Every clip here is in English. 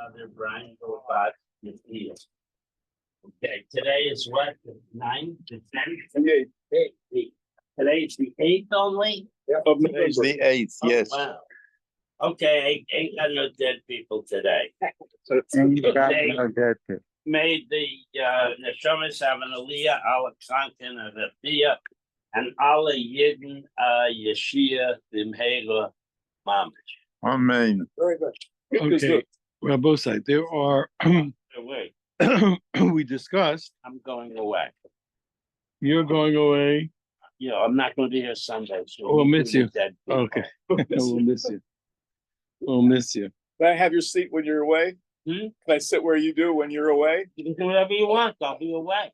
Other Brian Robot is here. Okay, today is what, the ninth, the tenth? Today is the eighth only? Of Today's the 8th, Oh, yes. wow. Okay, ain't got no dead people today. And you got They- no dead too. Made the Neshomas have an Aliyah, Allah Kankin, and Rabia, and Allah Yidden, Yeshia, Bimhela, Mamish. Amen. Very good. Okay, Rabosai, there are, Wait, we discussed, I'm going away. you're going away. Yeah, I'm not going to be here Sunday. So We'll miss do the you. dead people. Okay, we'll miss you. We'll miss you. Can I have your seat when you're away? Hmm? Can I sit where you do when you're away? You can do whatever you want. I'll be away.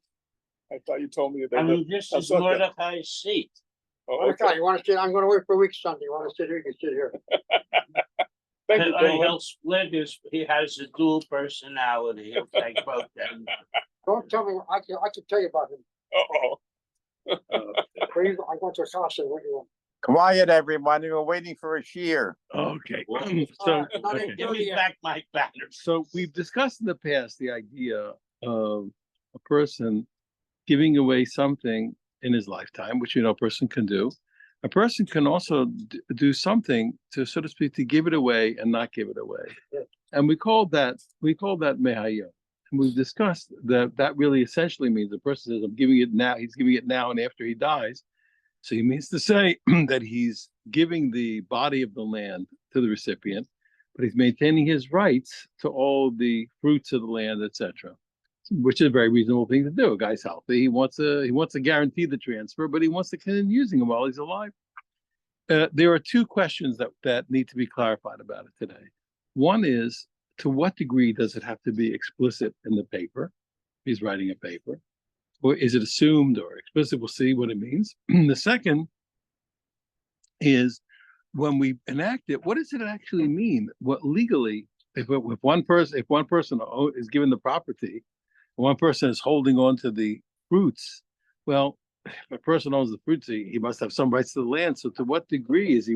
I thought you told me that. I mean, this That's is okay. Mordecai's seat. Oh, okay. Okay, you wanna sit, I'm gonna wait for a week Sunday, you wanna sit here, you can sit here. Thank you, Dylan. He'll split he has a dual personality. He'll take both ends. Don't tell me, I can tell you about him, Uh-oh. please, I went to his house and what you want. Quiet, everyone. We're waiting for a shear. Okay, Well, so, not okay. in- Give me back my banners. So we've discussed in the past the idea of a person giving away something in his lifetime, which a person can do. A person can also do something to, so to speak, to give it away and not give it away. Yeah. And we call that mehayim. And we've discussed that really essentially means the person says, I'm giving it now, he's giving it now and after he dies. So he means to say that he's giving the body of the land to the recipient, but he's maintaining his rights to all the fruits of the land, etc., which is a very reasonable thing to do. A guy's healthy; he wants to guarantee the transfer, but he wants to continue using him while he's alive. There are two questions that need to be clarified about it today. One is, to what degree does it have to be explicit in the paper? He's writing a paper. Or is it assumed or explicit? We'll see what it means. The second is, when we enact it, what does it actually mean? What legally, if one person is given the property, one person is holding on to the fruits, well, if a person owns the fruits, he must have some rights to the land. So to what degree has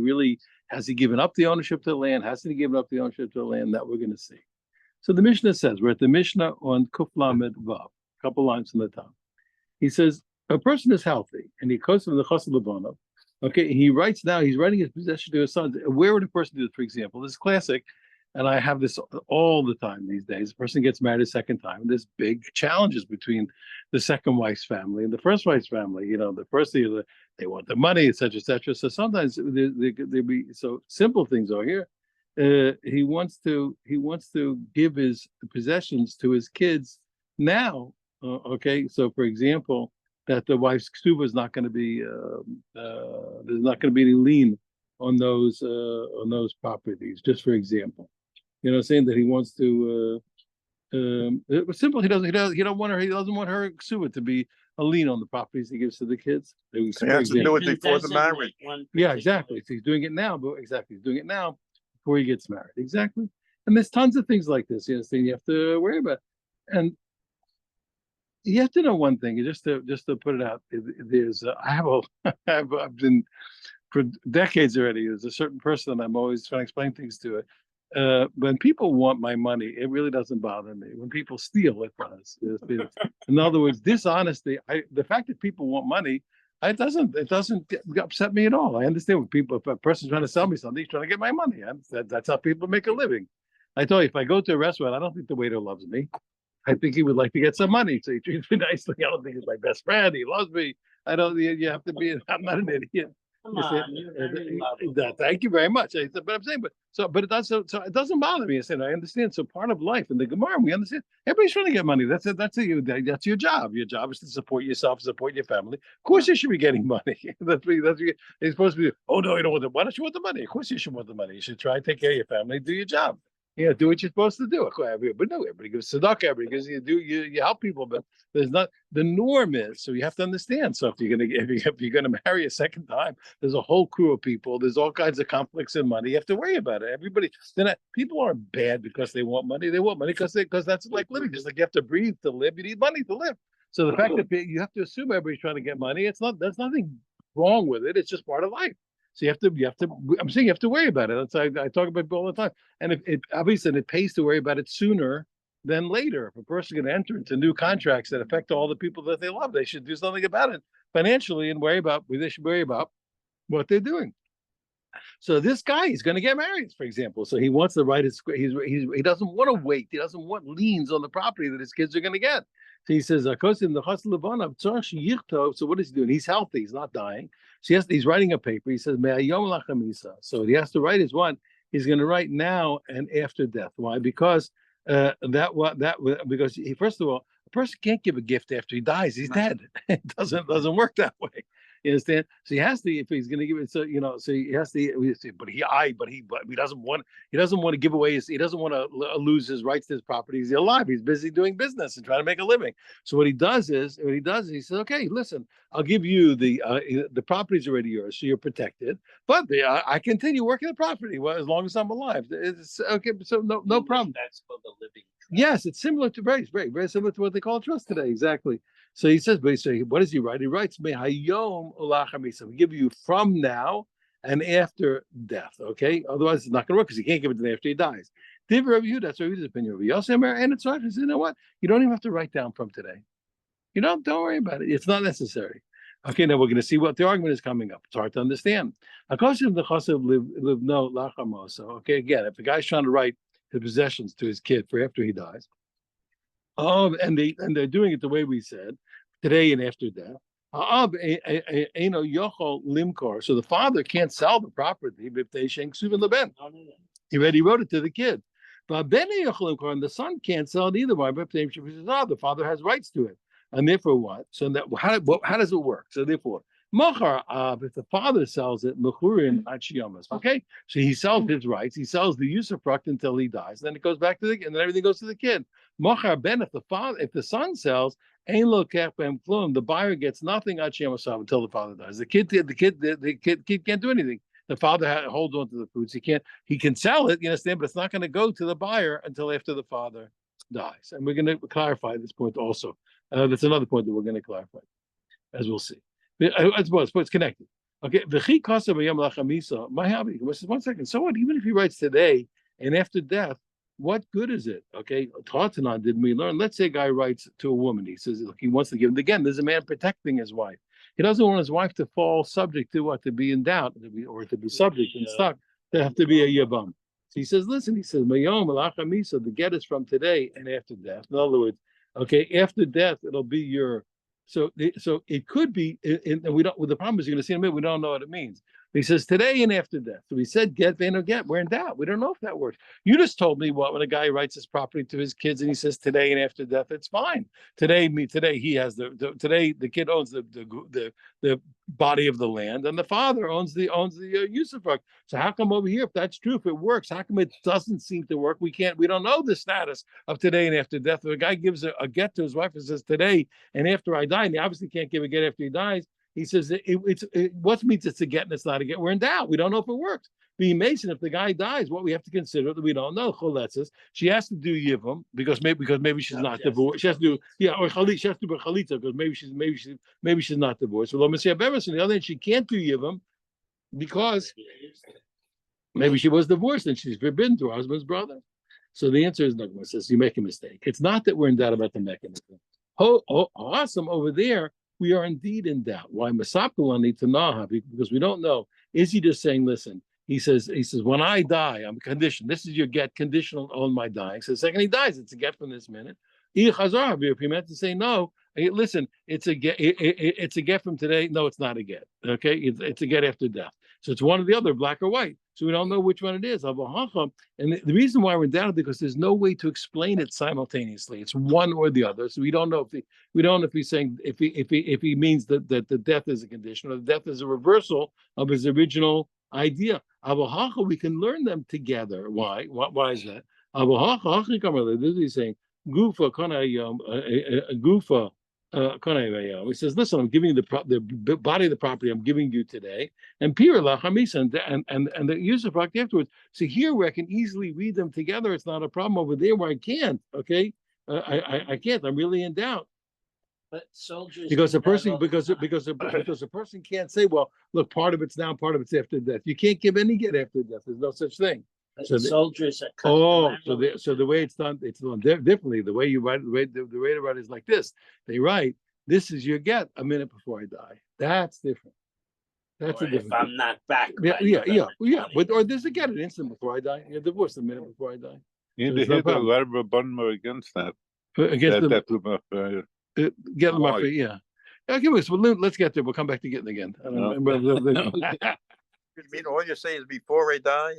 he given up the ownership to the land? Hasn't he given up the ownership to the land? That we're going to see. So the Mishnah says, we're at the Mishnah on Kuf Lamed Vav, a couple lines from the top. He says, a person is healthy, and he comes from the Chassid Levanav. Okay, he writes now, he's writing his possession to his son. Where would a person do this, for example? This is classic, and I have this all the time these days. A person gets married a second time, and there's big challenges between the second wife's family and the first wife's family. The first thing, they want the money, etc., etc. So sometimes there be so simple things over here. He wants to give his possessions to his kids now. Okay, so for example, that the wife's ksuba is not going to be there's not going to be any lien on those properties. Just for example, saying that he wants to. It was simple. He doesn't want her ksuba to be a lien on the properties he gives to the kids. He has to do it before the marriage. Yeah, exactly. So he's doing it now, but he's doing it now before he gets married. Exactly. And there's tons of things like this. You have to worry about, and you have to know one thing. Just to put it out, there's I've been for decades already. There's a certain person I'm always trying to explain things to. When people want my money, it really doesn't bother me. When people steal, it does. In other words, dishonesty. The fact that people want money, it doesn't upset me at all. I understand when if a person's trying to sell me something, he's trying to get my money. That's how people make a living. I tell you, if I go to a restaurant, I don't think the waiter loves me. I think he would like to get some money, so he treats me nicely. I don't think he's my best friend. He loves me. I don't. You have to be. I'm not an idiot. Come on, you're very lovable. Thank you very much. But I'm saying, but it does. So it doesn't bother me. I said I understand. So part of life in the Gemara, we understand. Everybody's trying to get money. That's your job. Your job is to support yourself, support your family. Of course, you should be getting money. That's what you're supposed to be. Oh no, you don't want the. Why don't you want the money? Of course, you should want the money. You should try and take care of your family. Do your job. Do what you're supposed to do. But no, everybody gives tzedakah, everybody gives you help people, but there's not the norm is. So you have to understand. So if you're gonna marry a second time, there's a whole crew of people. There's all kinds of conflicts in money. You have to worry about it. People aren't bad because they want money. They want money because that's like living. Just like you have to breathe to live, you need money to live. So the fact that you have to assume everybody's trying to get money, there's nothing wrong with it. It's just part of life. So you have to. I'm saying you have to worry about it. That's I talk about it all the time. And if it obviously it pays to worry about it sooner than later. If a person going to enter into new contracts that affect all the people that they love, they should do something about it financially and worry about. They should worry about what they're doing. So this guy is going to get married, for example. So he wants to write his. He doesn't want to wait. He doesn't want liens on the property that his kids are going to get. So he says, so what is he doing? He's healthy. He's not dying. So he's writing a paper. He says, so he has to write his one. He's going to write now and after death. Why? Because because first of all, a person can't give a gift after he dies. He's dead. It doesn't work that way. You understand? So he has to, if he's going to give it, so so he has to. But he doesn't want to give away he doesn't want to lose his rights to his property. He's alive. He's busy doing business and trying to make a living. So what he does is he says, okay, listen, I'll give you the property's already yours, so you're protected. But I continue working the property as long as I'm alive. It's okay. So no problem. That's for the living. Yes, it's similar to very similar to what they call trust today. Exactly. So he says, but what does he write? He writes, "Mehayom ulachamisa." We give you from now and after death. Okay, otherwise it's not going to work because he can't give it to them after he dies. Div Rabbi Yehuda, that's Rabbi Yehuda's opinion. Rabbi Yosef and it's right. He said, you know what? You don't even have to write down from today. Don't worry about it. It's not necessary. Okay, now we're going to see what the argument is coming up. It's hard to understand. Okay, again, if the guy's trying to write his possessions to his kid for after he dies. And they're doing it the way we said, today and after death. So the father can't sell the property. He already wrote it to the kid. And the son can't sell it either. The father has rights to it. And therefore what? So that how does it work? So therefore, if the father sells it, okay, so he sells his rights, he sells the use of fruct until he dies, then it goes back to and then everything goes to the kid. If the son sells, the buyer gets nothing until the father dies. The kid can't do anything. The father holds on to the fruits. He can sell it, you understand, but it's not going to go to the buyer until after the father dies. And we're going to clarify this point also. That's another point that we're going to clarify, as we'll see. It's connected. Okay. My hobby. 1 second. So what? Even if he writes today and after death, what good is it? Okay. Tartanon did we learn? Let's say a guy writes to a woman. He says, look, he wants to give it again. There's a man protecting his wife. He doesn't want his wife to fall subject to what? To be in doubt, to be subject and stuck. To have to be a yabam. So he says, listen, the get is from today and after death. In other words, okay, after death, it'll be your. So it could be, and we don't. Well, the problem is, you're going to see in a minute. We don't know what it means. He says today and after death. So he said get, they no get. We're in doubt. We don't know if that works. You just told me when a guy writes his property to his kids and he says today and after death, it's fine. Today he has today the kid owns the body of the land and the father owns the usufruct. So how come over here, if that's true, if it works, how come it doesn't seem to work? We don't know the status of today and after death. If a guy gives a get to his wife and says today and after I die, and he obviously can't give a get after he dies. He says what means it's a get and it's not a get. We're in doubt. We don't know if it works. Being Mason, if the guy dies, what we have to consider that we don't know. Choletzes, she has to do yivam because maybe she's not divorced. She has to do or chalit. She has to do chalitza because maybe she's not divorced. So on the other hand, she can't do yivam because maybe she was divorced and she's forbidden to her husband's brother. So the answer is no. It says you make a mistake. It's not that we're in doubt about the mechanism. Awesome over there. We are indeed in doubt. Why Masapula need to know because we don't know. Is he just saying, listen, he says, when I die, I'm conditioned. This is your get conditional on my dying. So the second he dies, it's a get from this minute. If he meant to say no, listen, it's a get, it's a get from today. No, it's not a get. Okay, it's a get after death. So it's one or the other, black or white. So we don't know which one it is. And the reason why we're in doubt is because there's no way to explain it simultaneously. It's one or the other. So we don't know if he's saying if he means that the death is a condition or the death is a reversal of his original idea. We can learn them together. Why? Why is that? This is he's saying gufa gufa. He says, listen, I'm giving you the body of the property I'm giving you today, and pira lachamisa and the use of product afterwards. So here where I can easily read them together, it's not a problem. Over there where I can't, okay, I can't. I'm really in doubt. But soldiers. Because do a that person, all the because time. because a person can't say, well, look, part of it's now, part of it's after death. You can't give any get after death. There's no such thing. But So the- soldiers are so the way it's done differently. The way you write, the way to write is like this. They write, "This is your get a minute before I die." That's different. That's a Or if different. I'm not back. Yeah, by yeah, yeah, November yeah. 20. But or there's a get an instant before I die. You're divorced a minute before I die. You So need it's to no hit a problem. lot of Rabbanim against that. Against the That get them off. Why? Yeah. Okay, let's get there. We'll come back to getting again. I don't know. You mean all you say is before I die?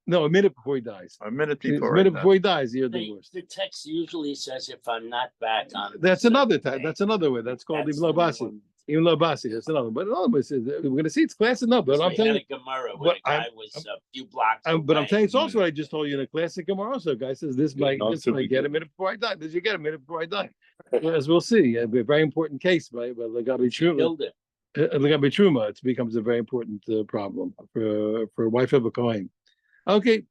No, a minute before he dies. A minute A before I minute die. before he dies, you're divorced. The text usually says if I'm not back on. That's another time. That's another way. That's called That's Ibn the Labasi. one. Ibn Labasi. That's another one. But another one says we're going to see it's class enough. But I'm We telling had you, a Gemara when what a guy I'm- was a few blocks but I'm away. telling you, it's also what I just told you in a classic Gemara. Also, a guy says this might not to be get a good. minute before I die. Does you get a minute before I die? As we'll see, a very important case by Legabi Truma. Killed him. Legabi Truma, it becomes a very important problem for a wife of a Kohen. Okay.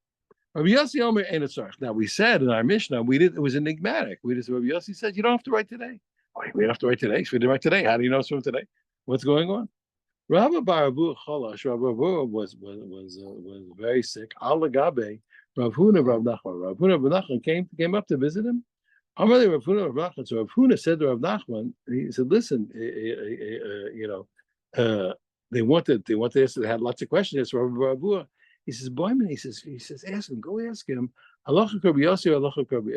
Rabbi Yossi Omer Ein Tzarich. Now we said in our Mishnah, it was enigmatic. Rabbi Yossi said, you don't have to write today. Oh, we don't have to write today. So we didn't write today. How do you know it's from today? What's going on? Rabbi Barabu Cholash, Rabbi Barabu was very sick. Al Gabe, Rav Huna, Rav Nachman. Rav Huna, Rav Nachman came up to visit him. Amarli Rav Huna, Rav Nachman. So Rav Huna said to Rav Nachman, he said, listen, they wanted to ask. They had lots of questions. So Rav Barabu, he says, Boyman, he says, ask him, go ask him. Halacha Rabbi Yossi, halacha Rabbi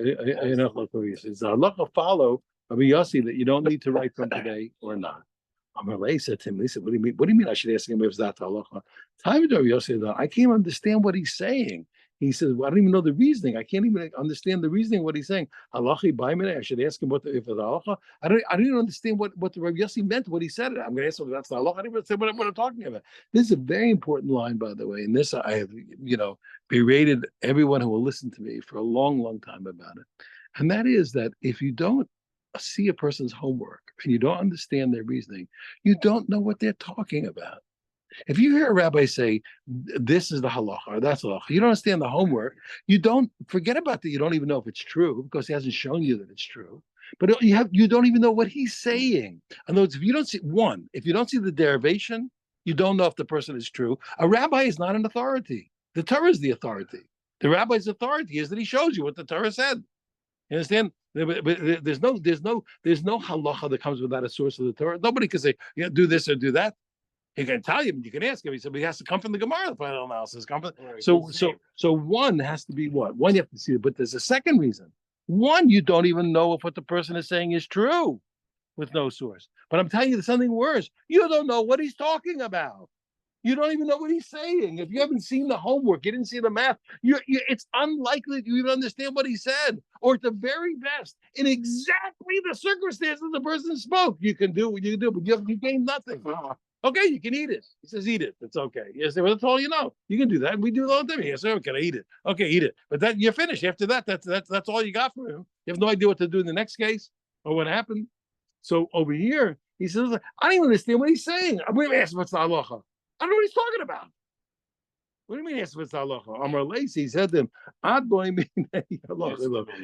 Yossi. Is the halacha follow Rabbi Yossi that you don't need to write from today or not? Amalei said to him, he said, what do you mean? What do you mean I should ask him if it's that halacha? Time Rabbi Yossi, I can't understand what he's saying. He says, well, I don't even know the reasoning. I can't even understand the reasoning of what he's saying. Halachi baimene. I should ask him if it's halacha. I don't even understand what the Rabbi Yossi meant, what he said. I'm going to ask him if that's the halacha. I don't even understand what I'm talking about. This is a very important line, by the way. And this I have, berated everyone who will listen to me for a long, long time about it. And that is that if you don't see a person's homework and you don't understand their reasoning, you don't know what they're talking about. If you hear a rabbi say, this is the halacha, or that's the halacha, you don't understand the homework, you don't forget about that. You don't even know if it's true because he hasn't shown you that it's true. But you don't even know what he's saying. In other words, if you don't see the derivation, you don't know if the person is true. A rabbi is not an authority. The Torah is the authority. The rabbi's authority is that he shows you what the Torah said. You understand? But there's no halacha that comes without a source of the Torah. Nobody can say, do this or do that. He can tell you, you can ask him. He said, but he has to come from the Gemara. The final analysis come from. So one has to be what? One, you have to see it. But there's a second reason. One, you don't even know if what the person is saying is true with no source. But I'm telling you something worse. You don't know what he's talking about. You don't even know what he's saying. If you haven't seen the homework, you didn't see the math, it's unlikely you even understand what he said. Or at the very best, in exactly the circumstances the person spoke, you can do what you can do, but you gain nothing. Okay, you can eat it. He says, eat it. It's okay. You say, well, that's all you know. You can do that. We do it all the time. He says, can I eat it? Okay, eat it. But then you're finished. After that, that's all you got from him. You have no idea what to do in the next case or what happened. So over here, he says, I don't even understand what he's saying. I'm going to ask him what's the halacha. I don't know what he's talking about. What do you mean ask what's the halacha? Amar Lacy, he said to him, Ad boy me. He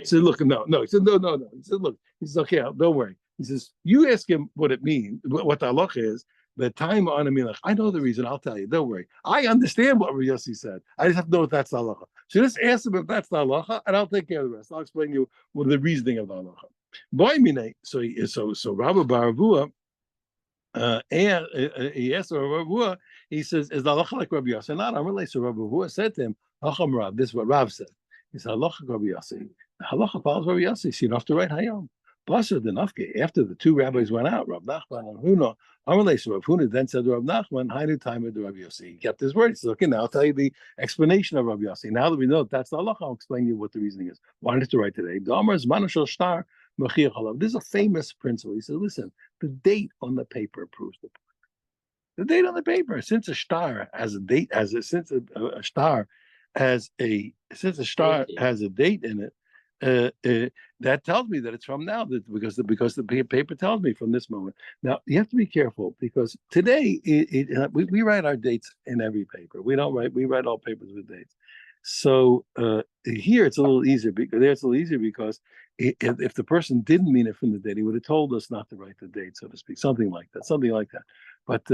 said, look, no. He said, no. He said, look. He says, okay, don't worry. He says, you ask him what it means, what the halacha is. The time on a milach. I know the reason. I'll tell you. Don't worry. I understand what Rabbi Yossi said. I just have to know if that's the halacha. So just ask him if that's the halacha, and I'll take care of the rest. I'll explain you the reasoning of the halacha. Boy, mine. So Rabbi Baravua, and he asked Rabbi Baravua. He says, "Is the halacha like Rabbi Yossi?" Not. I'm really. So Rabbi Baravua said to him, "Hacham Rav." This is what Rav said. He said, "Halacha Rabbi Yossi. The halacha follows Rabbi Yossi. So you don't have to write Hayom." After the two rabbis went out, Rav Nachman and Huna, so Rav Huna then said to Rav Nachman, "Hainu time of Rav Yossi." He kept his word. He says, "Okay, now I'll tell you the explanation of Rav Yossi. Now that we know that's the halacha, I'll explain you what the reasoning is. Why did to write today? This is a famous principle. He says, "Listen, the date on the paper proves the point. The date on the paper, since a star has a date, since a star has a date in it." That tells me that it's from now, because the paper tells me from this moment. Now you have to be careful because today we write our dates in every paper. We write all papers with dates. So here it's a little easier because if the person didn't mean it from the date, he would have told us not to write the date, so to speak, something like that. But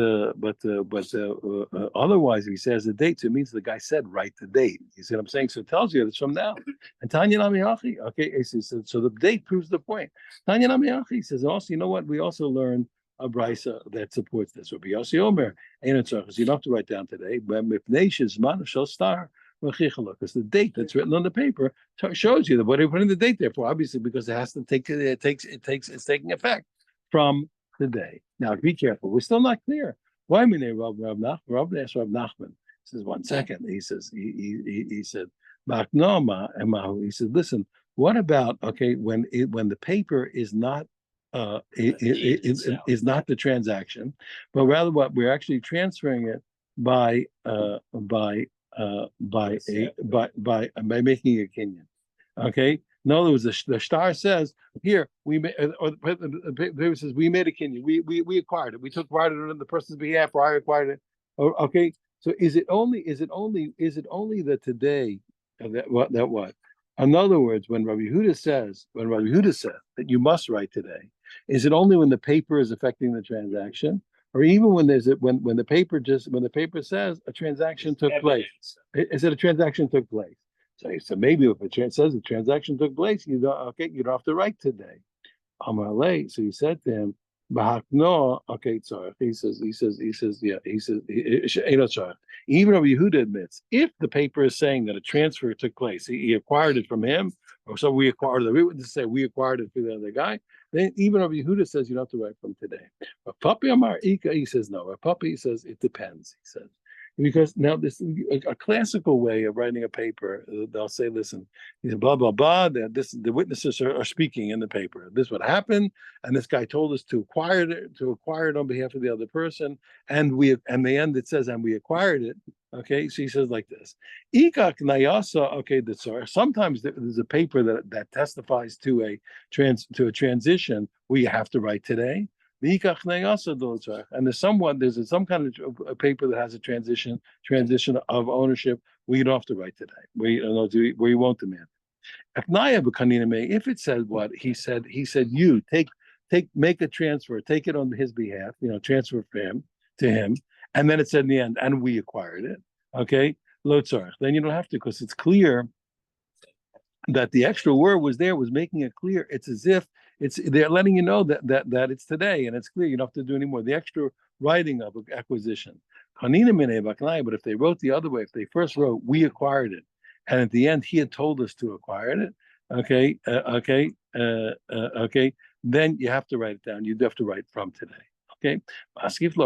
otherwise, if he says the date, so it means the guy said write the date. You see what I'm saying? So it tells you it's from now. And Tanya Nami Achi, okay, so the date proves the point. Tanya Nami Achi says also, you know what? We also learn a brisa that supports this. Rabbi Yossi Omer, you don't have to write down today, but if nations man shall star. Because the date that's written on the paper shows you that what are you putting the date there for? Obviously, because it has to take it's taking effect from the day. Now be careful. We're still not clear. Why Rav Nachman says 1 second. He says he said Maknoma and Mahu. He said, listen, what about when the paper is not is not the transaction, but rather what we're actually transferring it by making a kinyan. Okay. In other words, the star says here we made, or the paper says we made a kinyan. We acquired it. We took part of it on the person's behalf, or I acquired it. Okay. So is it only that today that what? In other words, when Rabbi Yehuda says that you must write today, is it only when the paper is affecting the transaction? Or even when when the paper says a transaction took place, is it a transaction took place? So maybe if it says the transaction took place, you don't have to write today. Amalei. So he said to him, "Bahakno." Okay, sorry. He says, even Rabbi Yehuda admits if the paper is saying that a transfer took place, he acquired it from him, or so we acquired it. We would say we acquired it from the other guy. Then even Rabbi Yehuda says you don't have to write from today. But Papi Amar Ika, he says no. Papi says it depends. He says because now this a classical way of writing a paper. They'll say, listen, he said, blah blah blah. That the witnesses are speaking in the paper. This would happen, and this guy told us to acquire it on behalf of the other person, and the end it says and we acquired it. Okay, so he says like this. Ikak nayasa. Okay, sometimes there's a paper that testifies to a transition where you have to write today. And there's some kind of a paper that has a transition of ownership where you don't have to write today, where you won't demand. If it said what he said, you make a transfer, take it on his behalf, transfer to him, and then it said in the end, and we acquired it. Okay, then you don't have to, because it's clear that the extra word was making it clear. It's as if they're letting you know that it's today, and it's clear you don't have to do anymore. The extra writing of acquisition. But if they wrote the other way, if they first wrote we acquired it, and at the end he had told us to acquire it, then you have to write it down. You have to write from today. Okay. So he asked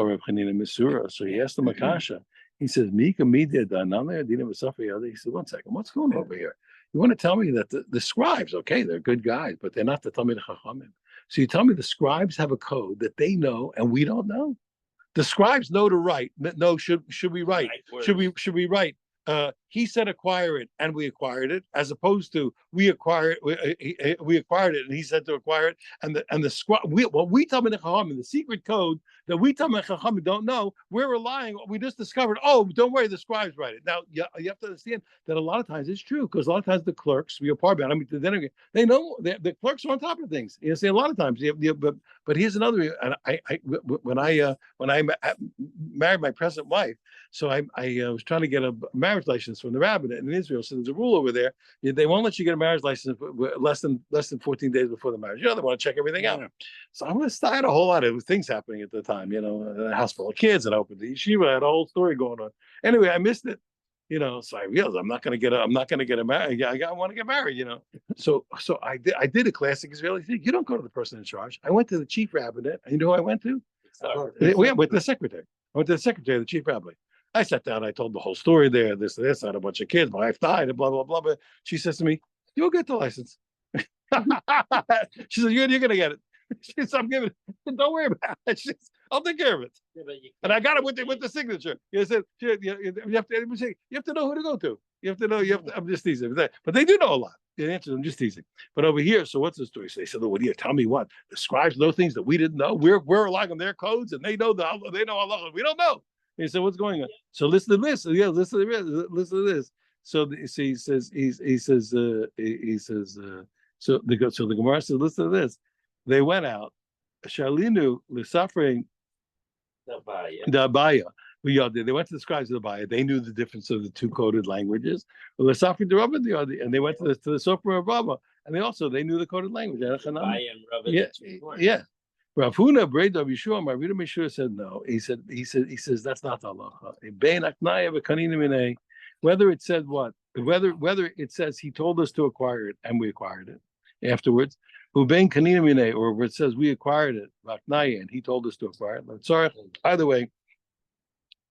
the Makasha. He says, Mika media he said, 1 second, what's going on over here? You want to tell me that the scribes, okay, they're good guys, but they're not the Talmid Chachamim. So you tell me the scribes have a code that they know and we don't know? The scribes know to write. No, should we write? Should we write? He said acquire it and we acquired it, as opposed to we acquired it and he said to acquire it, and the scribe we tell in the secret code that we tell don't know, we're relying, we just discovered, oh, don't worry, the scribes write it. Now you have to understand that a lot of times it's true, because a lot of times the clerks, we are part of it, then again, they know the clerks are on top of things. You see, a lot of times but here's another, and when I married my present wife, so I was trying to get a marriage license from the rabbinate in Israel. So there's a rule over there. They won't let you get a marriage license less than 14 days before the marriage. They want to check everything out. So I had a whole lot of things happening at the time, a house full of kids, and I opened the yeshiva, I had a whole story going on. Anyway, I missed it. So I realized I'm not going to get a married. I want to get married. So I did a classic Israeli thing. You don't go to the person in charge. I went to the chief rabbinate. And you know who I went to? With the secretary. I went to the secretary, the chief rabbi. I sat down, I told the whole story there, this, I had a bunch of kids, my wife died, and blah, blah, blah. But she says to me, you'll get the license. She says, you're going to get it. She says, I'm giving it. Don't worry about it. She says, I'll take care of it. And I got it with the signature. You said, you have to know who to go to. I'm just teasing. But they do know a lot. The answer, I'm just teasing. But over here, so what's the story? So they said, what do you tell me what? The scribes know things that we didn't know. We're relying on their codes, and they know Allah. We don't know. He said, "What's going on?" So listen to this. Yeah, listen to this. So he says. So the Gemara says, listen to this. They went out. Shalinu suffering The buyer. the Abaya. They went to the scribes of the Abaya. They knew the difference of the two coded languages. Well, suffering the Rabba, and they went to the Sofer of Rabba, and they knew the coded language. Buyer and rubber. Yeah, yeah. Rav Huna, Braid of Yeshua, Rav Yudah Meshua said no. He says that's not the halacha. Bein aknaya v'kanina minei. Whether it said what, whether it says he told us to acquire it and we acquired it afterwards, who bein kanina minei, or where it says we acquired it, vaknaya, and he told us to acquire it. Sorry, either way,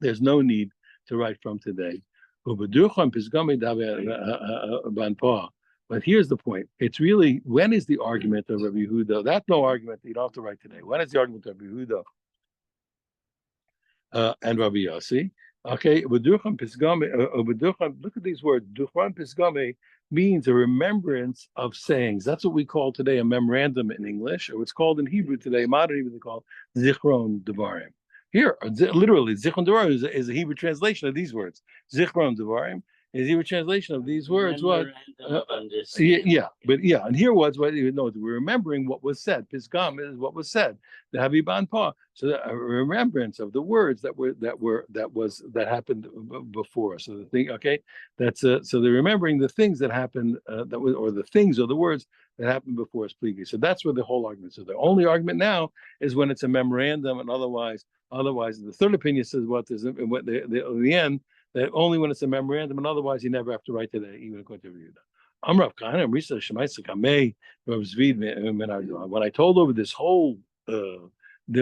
there's no need to write from today. But here's the point. It's really, when is the argument of Rabbi Yehuda? That's no argument that you don't have to write today. When is the argument of Rabbi Yehuda and Rabbi Yossi? Okay, look at these words. Duchran Pisgame means a remembrance of sayings. That's what we call today a memorandum in English, or what's called in Hebrew today, modern Hebrew, they call Zichron Devarim. Here, literally, Zichron Devarim is a Hebrew translation of these words. Zichron Devarim is Hebrew translation of these words. What? Yeah, and here was what you know. We're remembering what was said. Pisgam is what was said. The Habiban Pa. So a remembrance of the words that happened before. So the thing, okay, that's so they're remembering the things that happened or the things or the words that happened before us. So that's where the whole argument. So the only argument now is when it's a memorandum, and otherwise, the third opinion says the end. That only when it's a memorandum, and otherwise you never have to write today, even according to Yehuda. Amrav Kahana, Risa Shemaisa Kamei, Rav Zvid Menardon. When I told over this whole the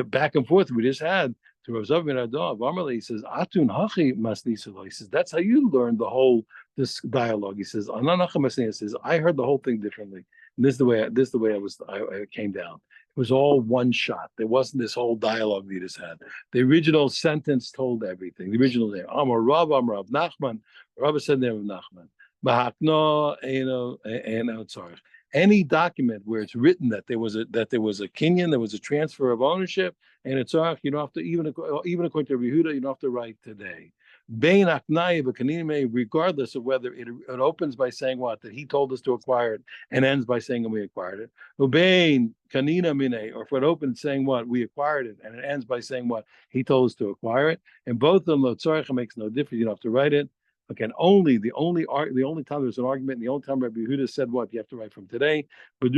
back and forth we just had to Rav Zvid Menardon, Amarle, he says, Atun Hachi Masnisalo. He says, that's how you learn the whole this dialogue. He says, Ananacha Masnis says, I heard the whole thing differently. And this is the way I came down. It was all one shot. There wasn't this whole dialogue we just had. The original sentence told everything. The original name. Amar Rav Nachman. Rav said the name of Nachman. Bahakno, and sorry. Any document where it's written that there was a kinyan, there was a transfer of ownership, and it's you don't have to even according to Yehuda, you don't have to write today. Bein aknai v'kanime, regardless of whether it opens by saying what, that he told us to acquire it, and ends by saying that we acquired it. Ubein kanina mine, or if it opens saying what, we acquired it, and it ends by saying what, he told us to acquire it. And both of them, lotzarech makes no difference. You don't have to write it. Again, the only time there's an argument, the only time Rabbi Yehuda said what, you have to write from today. When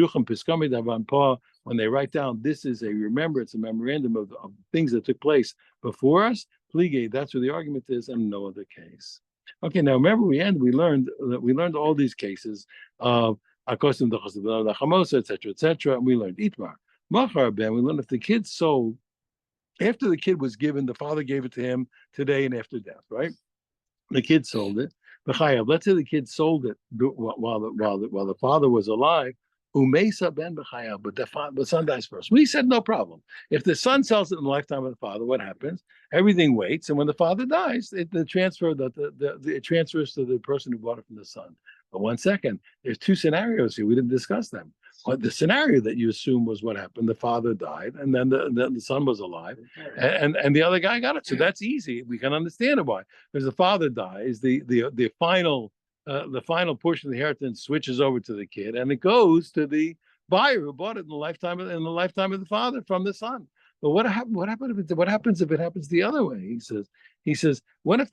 they write down, this is a remembrance, a memorandum of things that took place before us. Pligate, that's where the argument is, and no other case. Okay, now remember we learned all these cases of Akosim Chamosa, etc., and we learned Itmar. Machar Ben, we learned if the kid sold, after the kid was given, the father gave it to him today and after death, right? The kid sold it. Let's say the kid sold it while the father was alive. Umesa ben b'chayav, but the son dies first. We said no problem. If the son sells it in the lifetime of the father, what happens? Everything waits, and when the father dies, it transfers to the person who bought it from the son. But 1 second, there's two scenarios here. We didn't discuss them. But the scenario that you assume was what happened: the father died, and then the son was alive, and the other guy got it. So that's easy. We can understand it why, because the father dies, the final portion of the inheritance switches over to the kid, and it goes to the buyer who bought it in the lifetime of the father from the son. But what happens if it happens the other way? He says, what if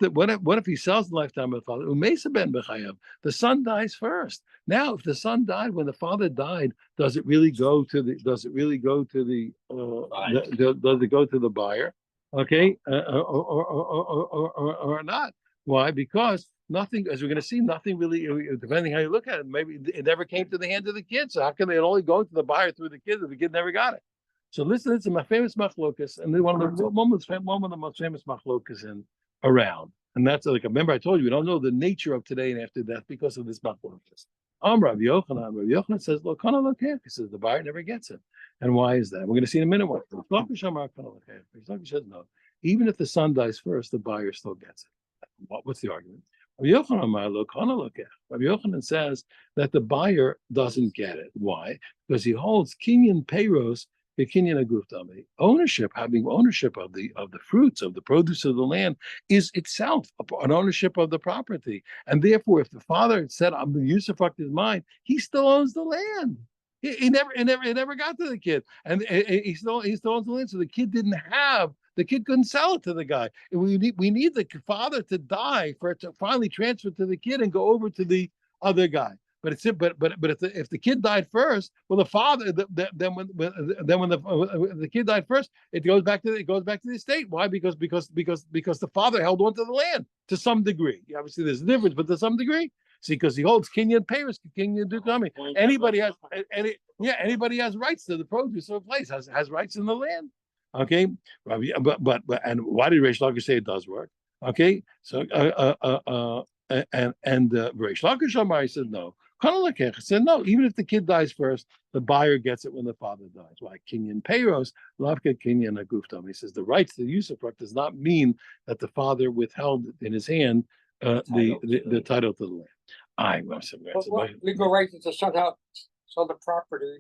he sells the lifetime of the father? Umesa ben b'chayav. The son dies first. Now, if the son died when the father died, does it go to the buyer? Okay, or not? Why? Because nothing, as we're going to see, nothing really, depending how you look at it, maybe it never came to the hands of the kid. So how can it only go to the buyer through the kid if the kid never got it? So listen, it's my famous machlokas, and one of the most famous machlokas around. And that's like, remember I told you, we don't know the nature of today and after death because of this machlokas. Rav Yochanan says, look, he says the buyer never gets it. And why is that? We're going to see in a minute what. Says no. Even if the son dies first, the buyer still gets it. What's the argument? Rabbi Yochanan says that the buyer doesn't get it. Why? Because he holds kinyan peiros, kinyan agufdami. Having ownership of the fruits, of the produce of the land, is itself an ownership of the property. And therefore, if the father said, "I'm the usufruct is mine," he still owns the land. He never got to the kid, and he stole the land. So the kid couldn't sell it to the guy. And we need the father to die for it to finally transfer to the kid and go over to the other guy. But if the kid died first, well, the father then when the kid died first, it goes back to the estate. Why? Because the father held on to the land to some degree. Obviously, there's a difference, but to some degree. See, because he holds Kenyan Paris, Kenyan Dukami. Anybody has rights to the produce of a place, has rights in the land. Okay, but and why did Reish Lakish say it does work? Okay, so Reish Lakish Amar said no. Kanalakech said no. Even if the kid dies first, the buyer gets it when the father dies. Why? Kenyan Peiros, Lavka Kenyan Aguftam. He says the rights to the usufruct does not mean that the father withheld in his hand the title to the land. Legal right is the son out, sell the property.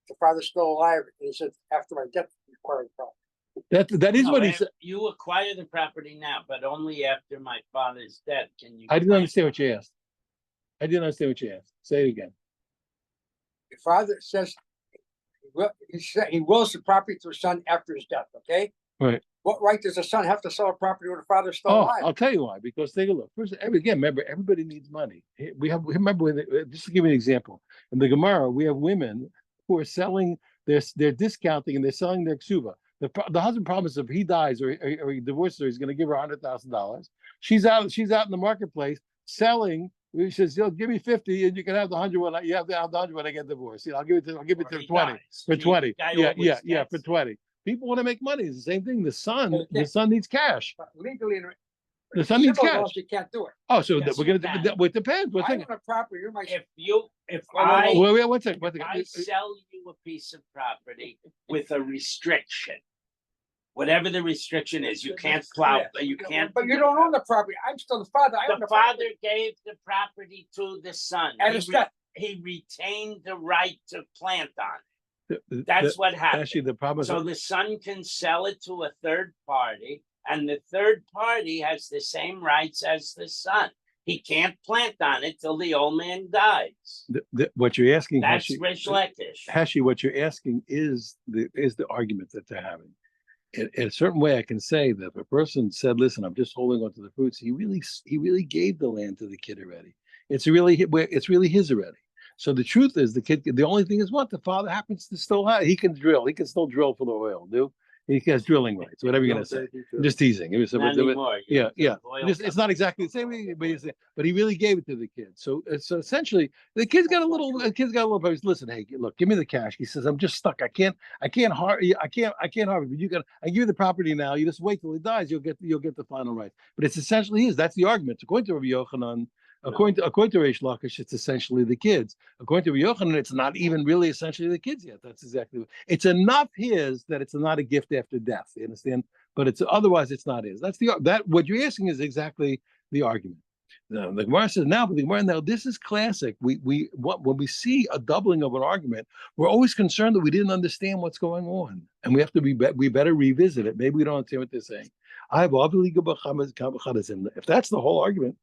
The father's still alive, and he said, after my death, acquired property. That is what he said. You acquire the property now, but only after my father's death can you. I didn't understand what you asked. Say it again. The father says he wills the property to his son after his death. Okay. Right. What right does the son have to sell a property when the father's still Oh, alive? I'll tell you why. Because take a look. First, again, remember, everybody needs money. Just to give you an example. In the Gemara, we have women who are selling, they're discounting and they're selling their ksuba. The husband promises if he dies or he divorces her, he's going to give her $100,000. She's out in the marketplace selling. He says, give me 50 and you can have the 100 when you have the 100 when I get divorced. I'll give it to 20 for 20. Yeah, for 20. People want to make money. It's the same thing. The son needs cash. But legally, the son needs cash. You can't do it. Oh, so Yes, we're gonna. It depends. I own a property. You're my. If I one second. I sell you a piece of property with a restriction, whatever the restriction is, you can't plow. You can't. But you don't own the property. I'm still the father. I own The the property. father gave the property to the son. At his death. He retained the right to plant on it. That's what happened. Actually, the problem is So the son can sell it to a third party, and the third party has the same rights as the son. He can't plant on it till the old man dies. what you're asking. That's Rish Lakish. Hashi, what you're asking is the argument that they're having. In a certain way, I can say that if a person said, "Listen, I'm just holding on to the fruits," he really gave the land to the kid already. It's really his already. So the truth is, the only thing is what the father happens to still have. He can still drill for the oil. He has drilling rights, whatever you're gonna say. I'm just teasing. Not anymore. Yeah. It's not exactly the same, but he really gave it to the kid. So essentially, the kid's got a little. Listen, hey, look, give me the cash. He says, I'm just stuck. I can't harm you. But I give you the property now. You just wait till he dies. You'll get the final rights. But it's essentially his. That's the argument. According to Rabbi Yochanan. According to Reish Lakish, it's essentially the kids. According to Rabbi Yochanan, it's not even really essentially the kids yet. That's exactly what it's enough his that it's not a gift after death. You understand? But otherwise it's not his. What you're asking is exactly the argument. The Gemara says now, but the Gemara now, this is classic. When we see a doubling of an argument, we're always concerned that we didn't understand what's going on, and we have to we better revisit it. Maybe we don't understand what they're saying. If that's the whole argument.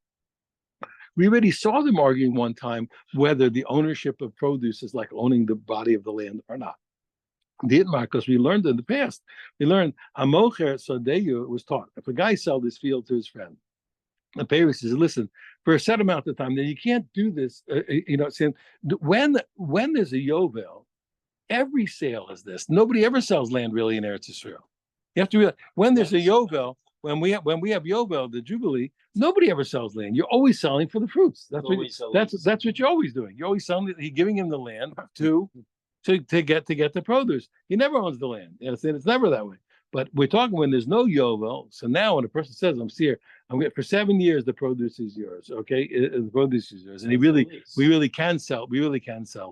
We already saw them arguing one time whether the ownership of produce is like owning the body of the land or not. Because we learned in the past, Amocher Sadeyu was taught. If a guy sells his field to his friend, the Peiros says, listen, for a set amount of time, then you can't do this. Saying when there's a Yovel, every sale is this. Nobody ever sells land really in Eretz Yisrael. You have to realize when there's a Yovel, when we have Yovel, the Jubilee, nobody ever sells land. You're always selling for the fruits. That's what you're always doing. You're always selling. You're giving him the land to get the produce. He never owns the land. You understand? It's never that way. But we're talking when there's no Yovel. So now when a person says, for 7 years the produce is yours. Okay, the produce is yours, and we really can sell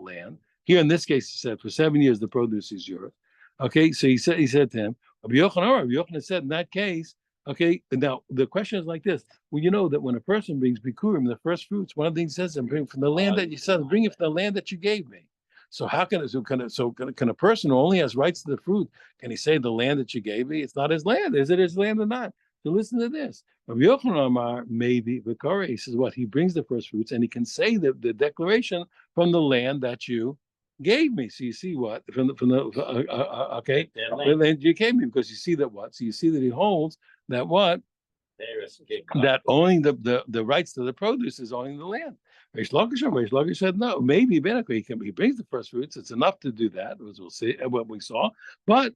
land. Here in this case, he said for 7 years the produce is yours. Okay, so he said to him, Rabbi Yochanan said in that case. Okay, now the question is like this. Well, you know that when a person brings bikurim, the first fruits, one of the things he says, I'm bringing from the land that you said, bring it from the land that you gave me. So how can a person who only has rights to the fruit, can he say the land that you gave me? It's not his land. Is it his land or not? So listen to this. Rabbi Yochanan Amar, maybe Vikare, he says what? He brings the first fruits and he can say the declaration from the land that you gave me. So you see what okay, Their the land. land you gave me, because you see that what? So you see that he holds that what? There is big That owning the rights to the produce is owning the land. Reish Lakish said no. Maybe Benakah, he brings the first fruits. It's enough to do that, as we'll see, what we saw. But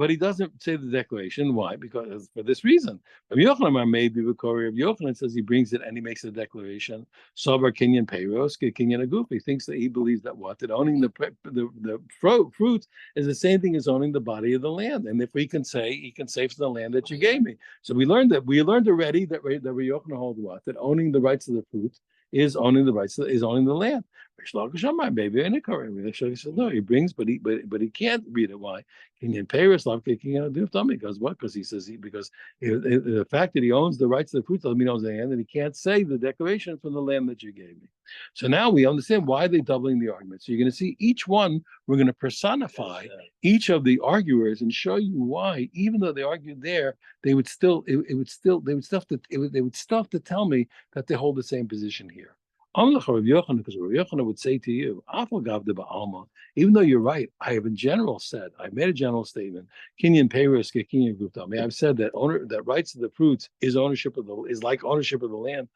he doesn't say the declaration. Why? Because for this reason. Rabbi Yochanan maybe B'Kori. Rabbi Yochanan says he brings it and he makes the declaration. Sober Kinyan Peiros, Kinyan Aguf. He thinks that he believes that what? That owning the fruits is the same thing as owning the body of the land. And if he can say for the land that you gave me. So we learned already that Rabbi Yochanan holds what? That owning the rights of the fruits is owning the rights, is owning the land. Maybe in a said no, he brings, but he can't read it. Why? Kenyan Paris love kicking out do tummy because what? Because he says because the fact that he owns the rights to the fruit doesn't mean he owns the land, and he can't say the declaration from the land that you gave me. So now we understand why they're doubling the argument. So you're going to see each one. We're going to personify each of the arguers and show you why, even though they argued there, they would still have to tell me that they hold the same position here. Because Rabbi Yochanan would say to you, even though you're right, I have in general said, I made a general statement, Kinyan Peiros, Kinyan Gupta. I've said that rights to the fruits is like ownership of the land.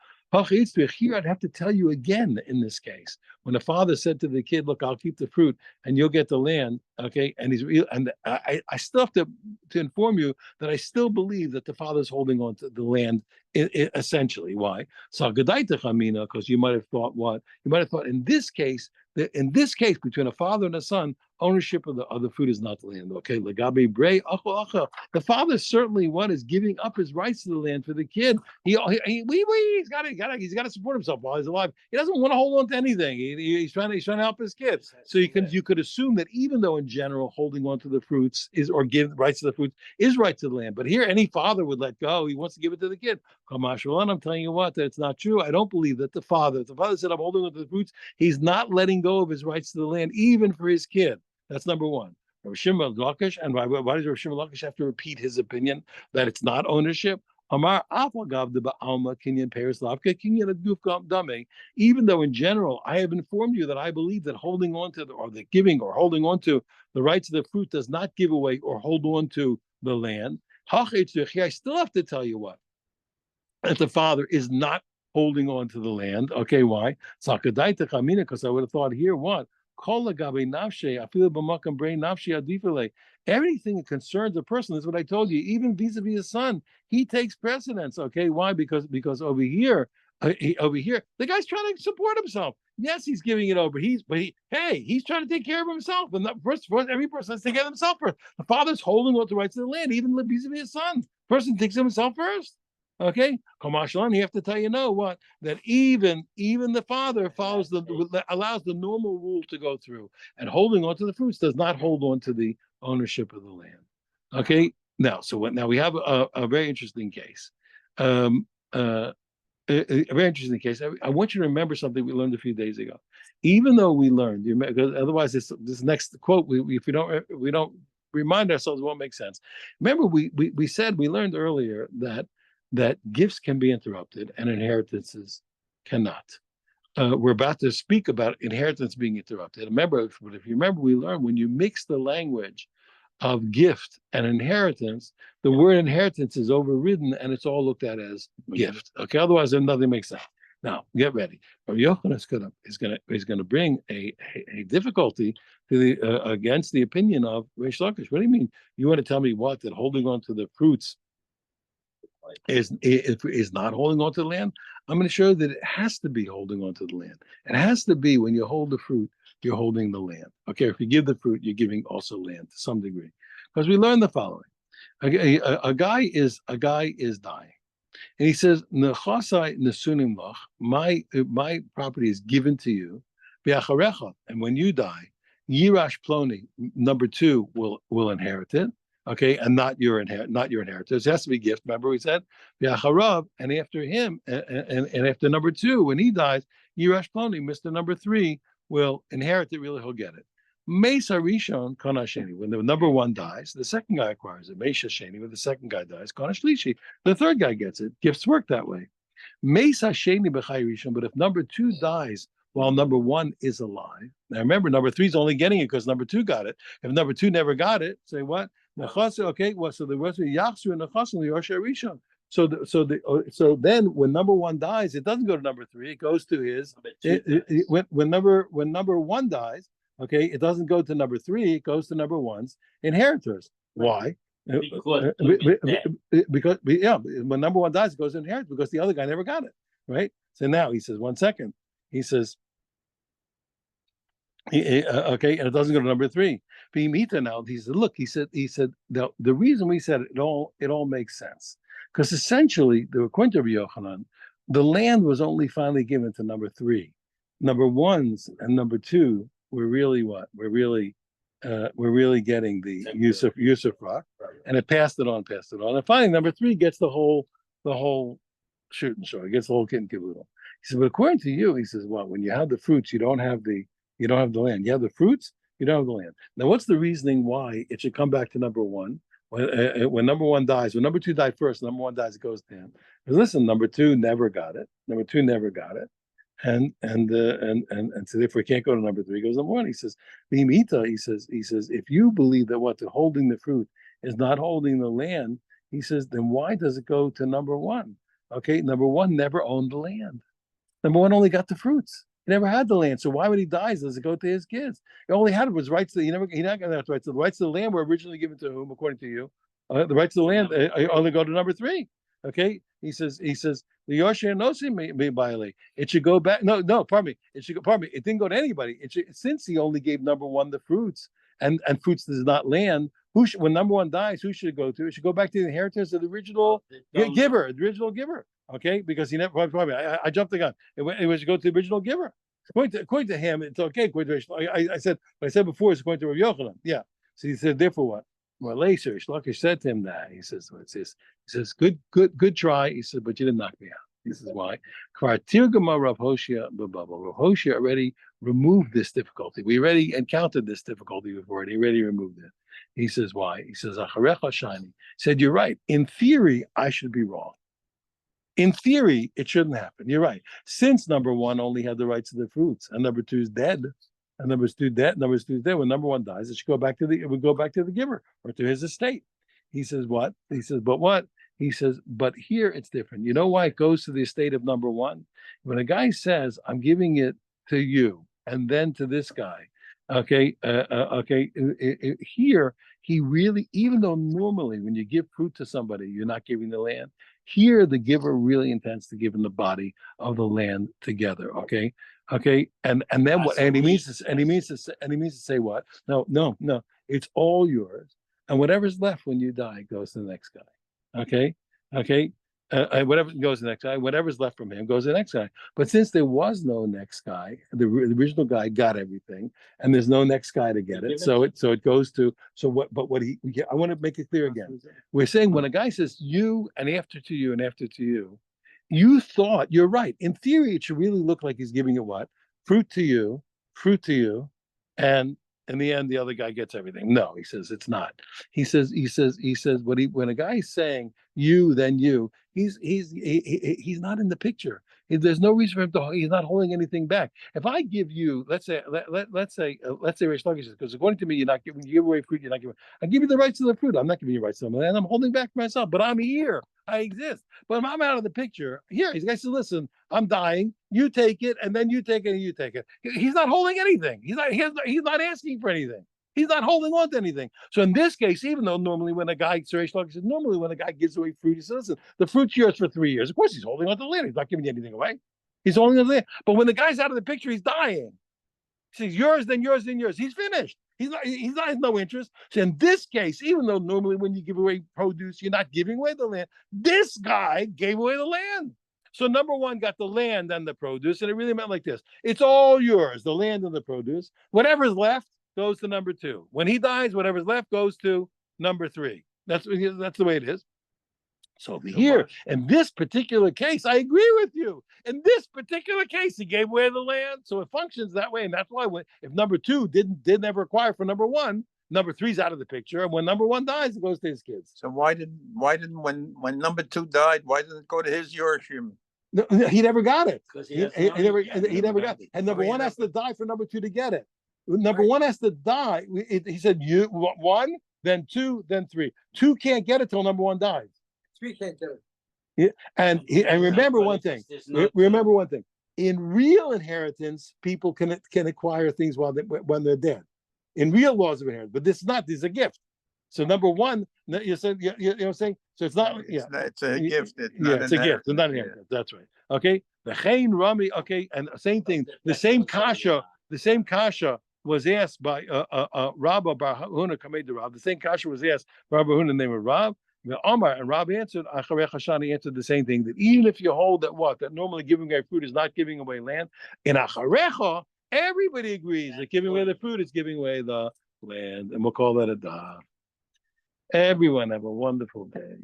Here I'd have to tell you again in this case, when the father said to the kid, look, I'll keep the fruit and you'll get the land, okay? And he's real, and I still have to inform you that I still believe that the father's holding on to the land essentially. Why? So because you might have thought what? You might have thought in this case between a father and a son, ownership of the food is not the land. Okay, the father certainly is giving up his rights to the land for the kid. He's got to support himself while he's alive. He doesn't want to hold on to anything. He's trying to help his kid. So you could assume that even though in general holding on to the fruits give rights to the fruits is right to the land, but here any father would let go. He wants to give it to the kid. I'm telling you what, that it's not true. I don't believe that the father said I'm holding on to the fruits. He's not letting go of his rights to the land, even for his kid. That's number one. Rav Shimon Lakish, and why does Rav Shimon Lakish have to repeat his opinion that it's not ownership? Even though in general I have informed you that I believe that holding on to holding on to the rights of the fruit does not give away or hold on to the land. I still have to tell you what? That the father is not holding on to the land. Okay, why? Because I would have thought here, what? Everything that concerns a person is what I told you, even vis-a-vis his son, he takes precedence. Okay, why? Because over here, the guy's trying to support himself. Yes, he's giving it over. He's trying to take care of himself. And first, every person has to take care of himself first. The father's holding on to the rights of the land, even vis-a-vis his son. Person takes himself first. Okay, you have to tell you that even the father allows the normal rule to go through, and holding on to the fruits does not hold on to the ownership of the land. Okay, now we have a very interesting case. A very interesting case. I want you to remember something we learned a few days ago. Even though we learned, because otherwise this next quote, if we don't remind ourselves, it won't make sense. Remember, we learned earlier that gifts can be interrupted and inheritances cannot. We're about to speak about inheritance being interrupted. Remember, if you remember, we learned when you mix the language of gift and inheritance, the word inheritance is overridden and it's all looked at as gift. Okay, otherwise then nothing makes sense. Now get ready. Rabbi Yochanan is going to bring a difficulty to the against the opinion of Reish Lakish. What do you mean? You want to tell me what, that holding on to the fruits is not holding on to the land? I'm going to show that it has to be holding on to the land. It has to be, when you hold the fruit, you're holding the land. Okay, if you give the fruit, you're giving also land to some degree. Because we learned the following. A guy is dying. And he says, Nechasai nesunim lach, my property is given to you, and when you die, Yirash Ploni, number 2, will inherit it. Okay, and not your inheritors. It has to be gift. Remember we said, and after him, and after number 2, when he dies, Yirash Ploni, Mr. number 3, will inherit it. Really, he'll get it. Mesa Rishon Konasheni. When the number 1 dies, the second guy acquires it. Mesa Sheni. When the second guy dies, Konashlishi. The third guy gets it. Gifts work that way. Mesa Sheni B'chai Rishon. But if number 2 dies while number one is alive. Now remember, number three is only getting it because number two got it. If number two never got it, say what? Okay, well, so the rest of Yachsu and Nechasu the Yosher Rishon. So then when number one dies, it doesn't go to number three, it goes to his when number one dies, okay, it doesn't go to number three, it goes to number one's inheritors. Why? Because when number one dies, it goes to inherit because the other guy never got it, right? So now he says, 1 second. He says, okay, and it doesn't go to number three. Bimita now, he said, look, he said, the reason we said it all makes sense. Because essentially, according to Rabbi Yochanan, the land was only finally given to number three. Number ones and number two were really what? We're really getting the Yusuf Rock, and it passed it on. And finally, number three gets the whole shoot and show. It gets the whole kit and caboodle. He said, but according to you, he says, well, when you have the fruits, you don't have the land. You have the fruits, you don't have the land. Now, what's the reasoning why it should come back to number one? When number one dies, when number two died first, number one dies, it goes to him. But listen, number two never got it. And so therefore he can't go to number three. He goes to number one. He says, he says, if you believe that what the holding the fruit is not holding the land, he says, then why does it go to number one? Okay, number one never owned the land. Number one only got the fruits. He never had the land. So why when he dies, does it go to his kids? He only had was rights to he not gonna have rights. The rights to the land were originally given to whom, according to you? The rights to the land only go to number three. Okay, he says the Yosher Nosi may violate. It should go back. No, pardon me. It didn't go to anybody. Since he only gave number one the fruits, and fruits is not land. When number one dies, who should it go to? It should go back to the inheritance of the original giver, Okay, because he never. I jumped the gun. It should go to the original giver. According to him, it's okay. I said before, it's according to Rav Yochanan. Yeah. So he said, therefore, what? Well, later, Shlakish said to him that he says, good try. He said, but you didn't knock me out. This is why. Rav Hoshea already removed this difficulty. We already encountered this difficulty before, and he already removed it. He says, why? He says, Acharecha Shani. Said, you're right. In theory, I should be wrong. In theory, it shouldn't happen. You're right. Since number one only had the rights to the fruits, and number two is dead, and number two dead. When number one dies, it would go back to the giver or to his estate. He says, what? He says, but what? He says, but here it's different. You know why it goes to the estate of number one? When a guy says, I'm giving it to you, and then to this guy, here, he really, even though normally when you give fruit to somebody, you're not giving the land. Here, the giver really intends to give him the body of the land together. Okay, and then what? And he means to say what? No. It's all yours, and whatever's left when you die goes to the next guy. Okay. Whatever goes to the next guy, whatever's left from him goes to the next guy. But since there was no next guy, the original guy got everything, and there's no next guy to get it. So it goes to what? But what I want to make it clear again. We're saying when a guy says you and after to you and after to you, you thought you're right. In theory, it should really look like he's giving it what? Fruit to you, and in the end, the other guy gets everything. No, he says it's not. He says when a guy is saying you, then you, he's not in the picture. There's no reason for him to. He's not holding anything back. If I give you, let's say Rish Lakish, because according to me, you give away fruit. You're not giving. I give you the rights to the fruit. I'm not giving you rights to them, and I'm holding back for myself. But I'm here. I exist. But if I'm out of the picture, here, the guy says, listen, I'm dying. You take it, and then you take it, and you take it. He's not holding anything. He's not asking for anything. He's not holding on to anything. So in this case, even though normally when a guy, normally when a guy gives away fruit, he says, listen, the fruit's yours for 3 years. Of course, he's holding on to the land. He's not giving anything away. He's holding on to the land. But when the guy's out of the picture, he's dying. He says, yours, then yours, then yours. He's finished. He's not has no interest. So in this case, even though normally when you give away produce, you're not giving away the land, this guy gave away the land. So number one got the land and the produce, and it really meant like this. It's all yours, the land and the produce. Whatever's left goes to number two. When he dies, whatever's left goes to number three. That's the way it is. So here, in this particular case, I agree with you. In this particular case, he gave away the land, so it functions that way, and that's why if number two didn't ever acquire for number one, number three's out of the picture, and when number one dies, it goes to his kids. So why didn't when number two died, why didn't it go to his Yorshim? No, he never got it. Because He never got it. And number Oh, he one has never- to die for number two to get it. Number Right. one has to die. He said you one, then two, then three. Two can't get it till number one dies. Three can't get it. And remember one thing. There's no Remember two. one thing. In real inheritance, people can acquire things when they're dead. In real laws of inheritance, but this is not. This is a gift. So number one, you said you know what I'm saying. So it's not. Yeah, It's a gift. It's yeah, not it's a gift. It's not an inheritance, yeah. inheritance. That's right. Okay. The Chain Rami. Okay, and same thing. The same kasha. The same kasha was asked by Rabba Bar Huna Kamed Rab. The same kasha was asked by Rabba Huna named Rab. The Omar and Rab answered. Acharech Hashani answered the same thing. That even if you hold that normally giving away food is not giving away land, in Acharecha everybody agrees that giving away the food is giving away the land, and we'll call that a da. Everyone have a wonderful day.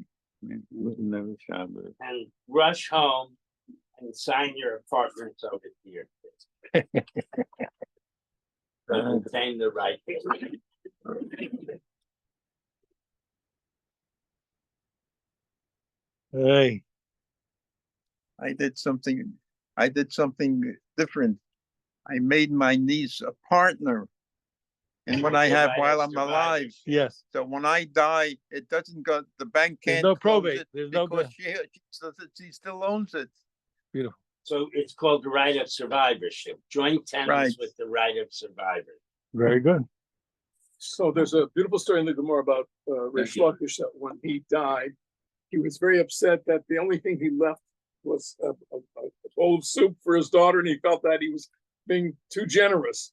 Never Shabbos. And rush home and sign your apartments over here. To obtain the right. Hey, I did something different. I made my niece a partner. And what I The have right while of I'm alive, survivorship. yes. so when I die, it doesn't go, the bank There's can't no close probate. it There's no because she still owns it. beautiful. So it's called the right of survivorship, joint tenants Right. with the right of survivor. Very good. So there's a beautiful story in the Gemara about Rish Lakish that when he died, he was very upset that the only thing he left was a bowl of soup for his daughter, and he felt that he was being too generous.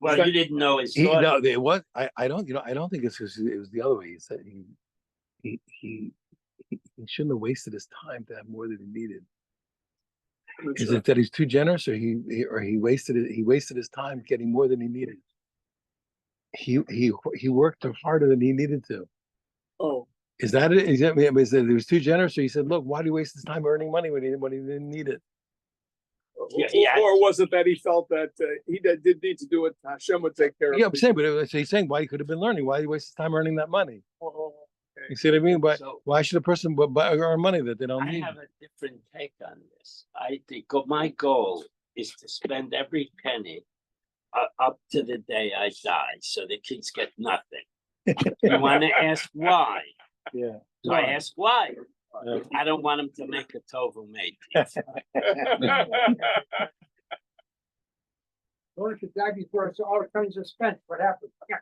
Well, you didn't know his He, daughter. no, it was. I don't. I don't think it's because it was the other way. He said he shouldn't have wasted his time to have more than he needed. Is it that he's too generous, or he wasted it? He wasted his time getting more than he needed. He worked harder than he needed to. Oh, Is that it? Is that he was too generous, or he said, "Look, why do you waste his time earning money when he didn't need it?" or was it that he felt that he did need to do it? Hashem would take care of Yeah, it. I'm saying, but he's saying why he could have been learning. Why did he waste his time earning that money? Oh, You see what I mean? But So- why should a person earn money that they don't I need? have a different take on this. I think my goal is to spend every penny up to the day I die, so the kids get nothing. You want to ask why? Yeah. So I ask why. Yeah. I don't want them to make a tofu mate. Well, if you die before it's all kinds of spent, what happens? Yeah.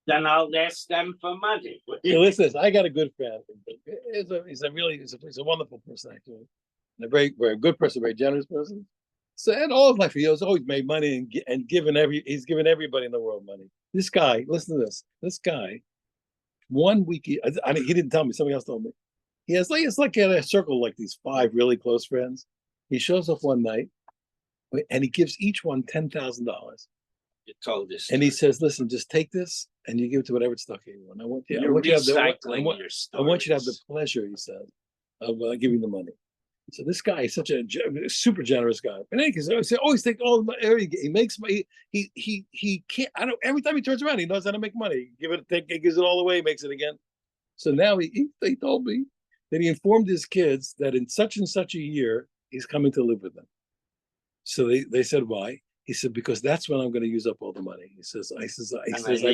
Then I'll ask them for money. So listen, I got a good friend. He's a wonderful person actually, and a very good person, very generous person. So and all his life he has always made money and given given everybody in the world money. This guy, listen to this. This guy, 1 week he didn't tell me. Somebody else told me. He has it's like a circle like these 5 really close friends. He shows up one night, and he gives each one $10,000. You told this. And he says, "Listen, just take this, and you give it to whatever stock you want. I want you. I You're want you to have the. recycling your I want you to have the stories. pleasure," he said, "of giving the money." So this guy is such a super generous guy. And then he always take all the money. He makes money. He can't. I don't. Every time he turns around, he knows how to make money. He gives it all away, makes it again. So now he told me that he informed his kids that in such and such a year he's coming to live with them. So they said, "Why?" He said, "Because that's when I'm going to use up all the money." He says, "I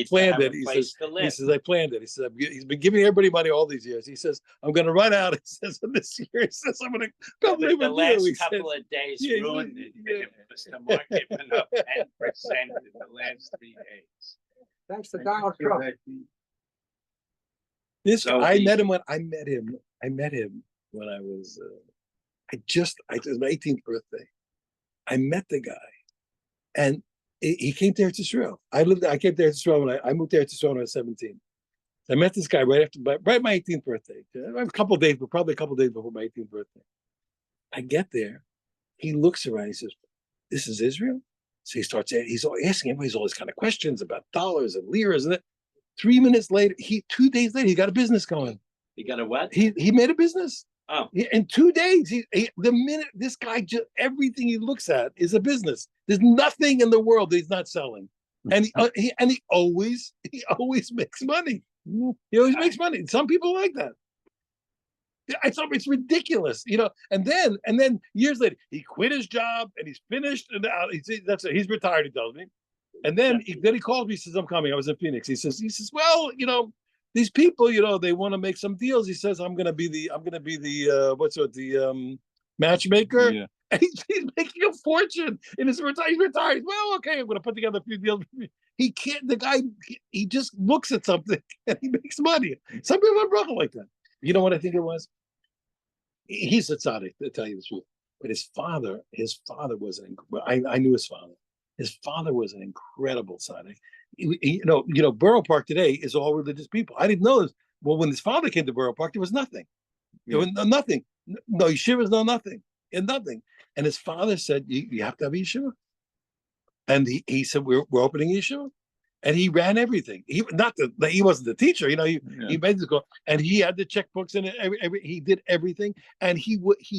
planned it." He says, "I planned it." He said, "He's been giving everybody money all these years." He says, "I'm going to run out." He says, "This year," he says, "I'm going to come live The with last you." He couple says, of days Yeah, ruined it. yeah. Because the market went up 10% in the last 3 days. Thanks to Donald Trump. This So guy, I the- met him when I was it was my 18th birthday. I met the guy, and he came to Eretz Yisrael. I came to Eretz Yisrael when I moved to Eretz Yisrael when I was 17. I met this guy right my 18th birthday. A couple of days, but probably a couple of days before my 18th birthday. I get there, he looks around, he says, "This is Israel?" So he's asking everybody all these kind of questions about dollars and liras and that. 3 minutes later, 2 days later, he got a business going. You got a what? He made a business. Oh. In 2 days, the minute this guy just everything he looks at is a business. There's nothing in the world that he's not selling, and he always makes money. He always makes money. Some people like that. It's ridiculous, you know. And then years later, he quit his job and he's finished. And he's retired. He tells me. And then he calls me. He says, "I'm coming." I was in Phoenix. He says, "Well, you know, these people, you know, they want to make some deals." He says, I'm gonna be the matchmaker." Yeah. And he's making a fortune in his retire. He's retired. Well, okay, I'm gonna put together a few deals. He can't. The guy, he just looks at something and he makes money. Some people are broken like that. You know what I think it was? He's a tzaddik, to tell you the truth. But his father was I knew his father. His father was an incredible tzaddik. You know, Borough Park today is all religious people. I didn't know this. Well, when his father came to Borough Park, there was nothing. There was nothing. No yeshivas, no nothing, and nothing. And his father said, "You have to have a yeshiva." And he said, "We're opening a yeshiva." And he ran everything. He wasn't the teacher, you know. He made the call, and he had the checkbooks and he did everything. And he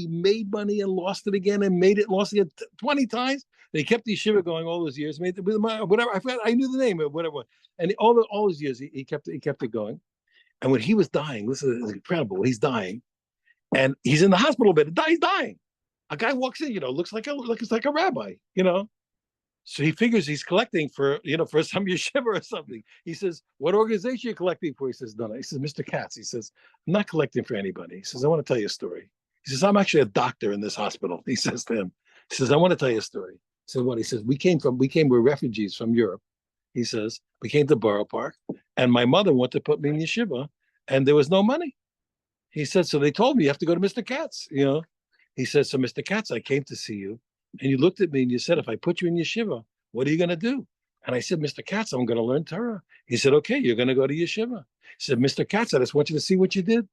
made money and lost it again, and lost it again 20 times. They kept the yeshiva going all those years. Made whatever, I forgot, I knew the name of whatever. And all those years he kept it going. And when he was dying, this is incredible. He's dying, and he's in the hospital bed. He's dying. A guy walks in, you know, looks like a rabbi, you know. So he figures he's collecting for some yeshiva or something. He says, "What organization are you collecting for?" He says, "No." He says, "Mr. Katz," he says, "I'm not collecting for anybody." He says, "I want to tell you a story." He says, "I'm actually a doctor in this hospital." He says to him, he says, "I want to tell you a story." So what? He says, we're refugees from Europe. He says, we came to Borough Park, and my mother wanted to put me in yeshiva, and there was no money. He said, so they told me, you have to go to Mr. Katz, you know. He says, so Mr. Katz, I came to see you, and you looked at me and you said, if I put you in yeshiva, what are you going to do? And I said, Mr. Katz, I'm going to learn Torah. He said, okay, you're going to go to yeshiva. He said, Mr. Katz, I just want you to see what you did.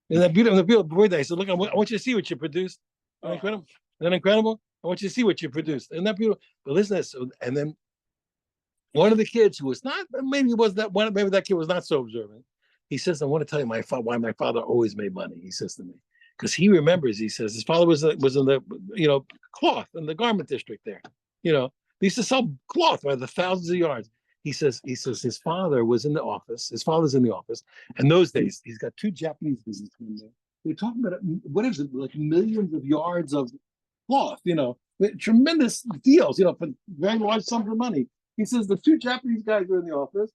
And that beautiful boy, I said, look, I want you to see what you produced. Isn't that incredible? Isn't that incredible? I want you to see what you produced. Isn't that beautiful? But listen to this. And then one of the kids who was not, maybe that kid was not so observant. He says, I want to tell you why my father always made money. He says to me, because he remembers, he says, his father was in the, cloth in the garment district there. You know, they used to sell cloth by the thousands of yards. He says his father was in the office. His father's in the office. And those days, he's got two Japanese businessmen there. They're talking about, what is it, like millions of yards of cloth, with tremendous deals, for very large sums of money. He says the two Japanese guys are in the office,